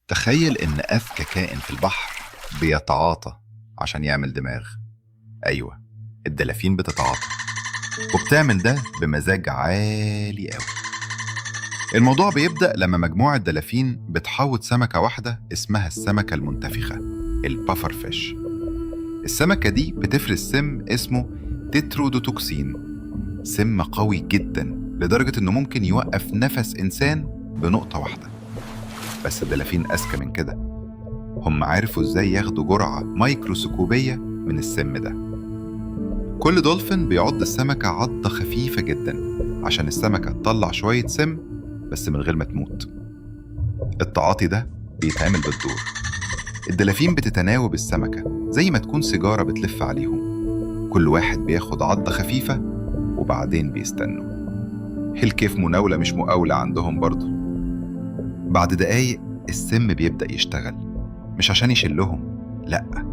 تخيل إن أذكى كائن في البحر بيتعاطى عشان يعمل دماغ. أيوة، الدلافين بتتعاطى وبتعمل ده بمزاج عالي قوي. الموضوع بيبدأ لما مجموعة دلافين بتحوط سمكة واحدة اسمها السمكة المنتفخة، البافر فيش. السمكة دي بتفرز سم اسمه تترودوتوكسين، سم قوي جدا لدرجة إنه ممكن يوقف نفس إنسان بنقطة واحدة. بس الدلافين أذكى من كده، هم عرفوا إزاي ياخدوا جرعة ميكروسكوبية من السم ده. كل دولفين بيعض السمكة عضة خفيفة جدا عشان السمكة تطلع شوية سم بس من غير ما تموت. التعاطي ده بيتعمل بالدور، الدلافين بتتناوب السمكة زي ما تكون سيجارة بتلف عليهم. كل واحد بياخد عضة خفيفة وبعدين بيستنوا. الكيف مناولة مش مقاولة عندهم برضو. بعد دقايق السم بيبدأ يشتغل، مش عشان يشلهم، لأ،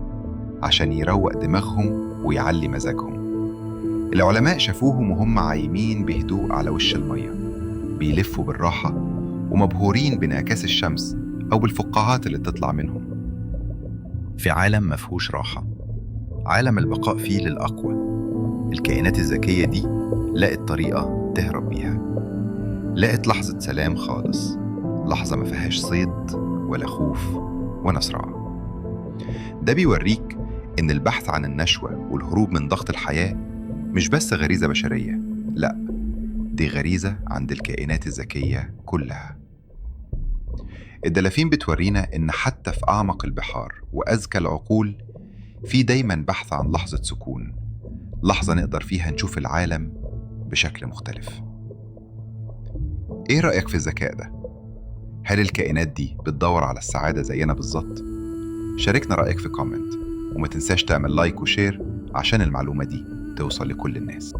عشان يروق دماغهم ويعلي مزاجهم. العلماء شافوهم وهم عايمين بهدوء على وش المية، بيلفوا بالراحة ومبهورين بانعكاس الشمس أو بالفقاعات اللي بتطلع منهم. في عالم مفهوش راحة، عالم البقاء فيه للأقوى. الكائنات الذكية دي لقت طريقة تهرب بيها، لقت لحظة سلام خالص، لحظة ما فيهاش صيد ولا خوف ولا صراع. ده بيوريك إن البحث عن النشوة والهروب من ضغط الحياة مش بس غريزة بشرية، لأ، دي غريزة عند الكائنات الذكية كلها. الدلافين بتورينا إن حتى في أعمق البحار وأذكى العقول في دايماً بحث عن لحظة سكون، لحظة نقدر فيها نشوف العالم بشكل مختلف. إيه رأيك في الذكاء ده؟ هل الكائنات دي بتدور على السعادة زينا بالظبط؟ شاركنا رأيك في كومنت، وما تنساش تعمل لايك وشير عشان المعلومة دي توصل لكل الناس.